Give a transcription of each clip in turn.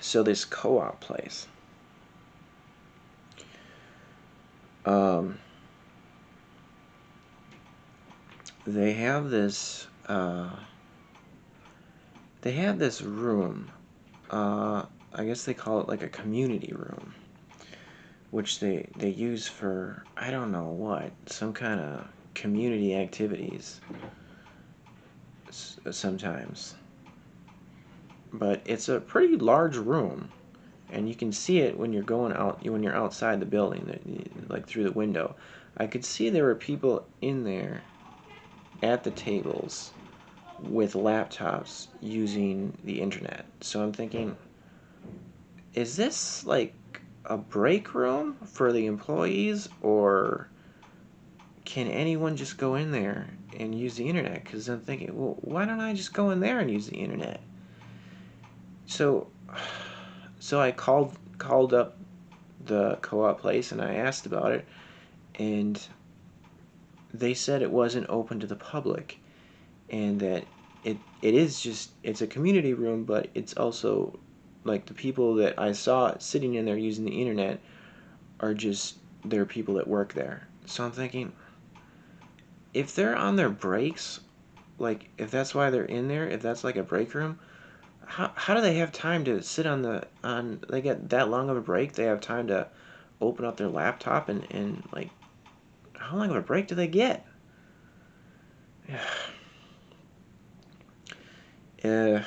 So this co-op place, they have this room. I guess they call it like a community room, which they use for, I don't know what, some kind of community activities sometimes. But it's a pretty large room, and you can see it when you're going out, when you're outside the building, like through the window. I could see there were people in there at the tables with laptops using the internet. So I'm thinking, is this like a break room for the employees, or can anyone just go in there and use the internet? Because I'm thinking, well, why don't I just go in there and use the internet? So, so I called up the co-op place and I asked about it, and they said it wasn't open to the public, and that it is just, it's a community room, but it's also like the people that I saw sitting in there using the internet are just, they're people that work there. So I'm thinking, if they're on their breaks, like if that's why they're in there, if that's like a break room, how do they have time to sit on they get that long of a break? They have time to open up their laptop and like, how long of a break do they get? uh,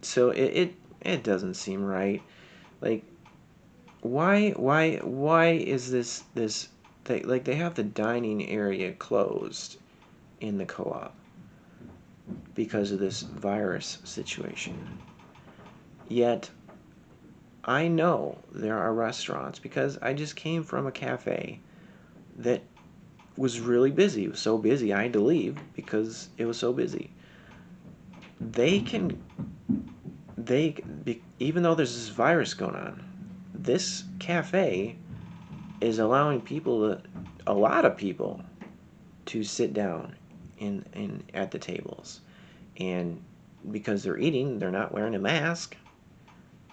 so it doesn't seem right. Like, why is this like they have the dining area closed in the co-op because of this virus situation. Yet I know there are restaurants, because I just came from a cafe that was really busy. It was so busy I had to leave because it was so busy. They can even though there's this virus going on, this cafe is allowing a lot of people to sit down in at the tables, and because they're eating, they're not wearing a mask.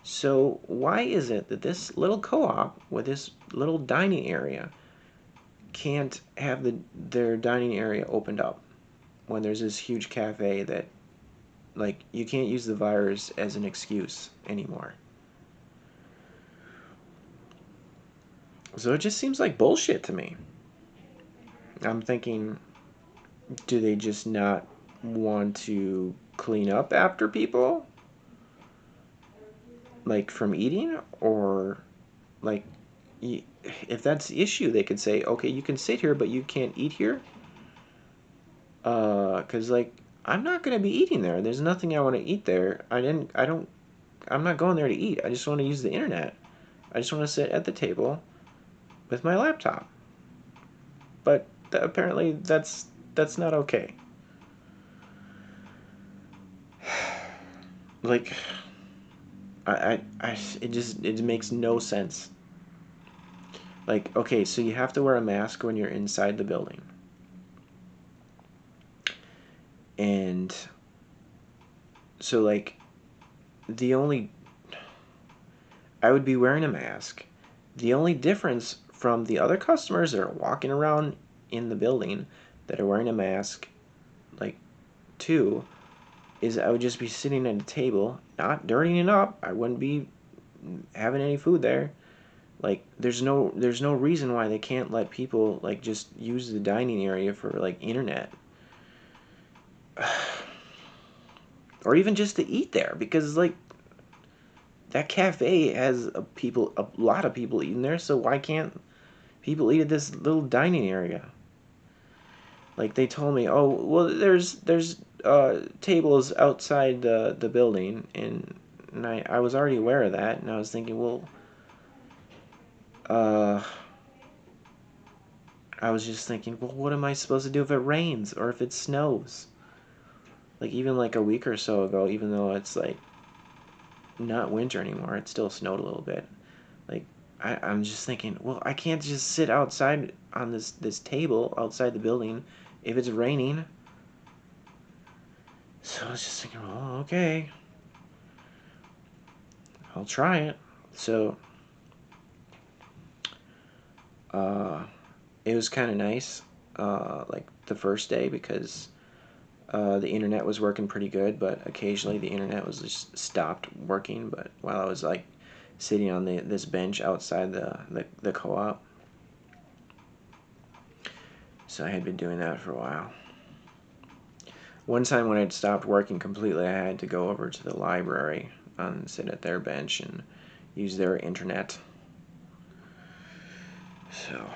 So why is it that this little co-op with this little dining area can't have their dining area opened up when there's this huge cafe that, like, you can't use the virus as an excuse anymore? So it just seems like bullshit to me. I'm thinking, do they just not want to clean up after people, like from eating? Or like, if that's the issue, they could say, okay, you can sit here but you can't eat here. Cause like, I'm not gonna be eating there. There's nothing I want to eat there. I'm not going there to eat. I just want to use the internet. I just want to sit at the table with my laptop. But apparently that's not okay. Like, it makes no sense. Like, okay, so you have to wear a mask when you're inside the building, and so like, the only I would be wearing a mask. The only difference from the other customers that are walking around in the building that are wearing a mask, like, too, is I would just be sitting at a table, not dirtying up. I wouldn't be having any food there. Like, there's no reason why they can't let people like just use the dining area for like internet, or even just to eat there, because like, that cafe has a lot of people eating there. So why can't people eat at this little dining area? Like, they told me, oh well, there's tables outside the building, and I was already aware of that, and I was thinking, well, uh, I was just thinking, well, what am I supposed to do if it rains or if it snows? Like, even like a week or so ago, even though it's like not winter anymore, it still snowed a little bit. Like, I'm just thinking, well, I can't just sit outside on this table outside the building if it's raining. So I was just thinking, oh, okay. I'll try it. So it was kind of nice, like the first day, because the internet was working pretty good, but occasionally the internet was just stopped working. But while I was like sitting on this bench outside the co-op, so I had been doing that for a while. One time when it stopped working completely, I had to go over to the library and sit at their bench and use their internet. So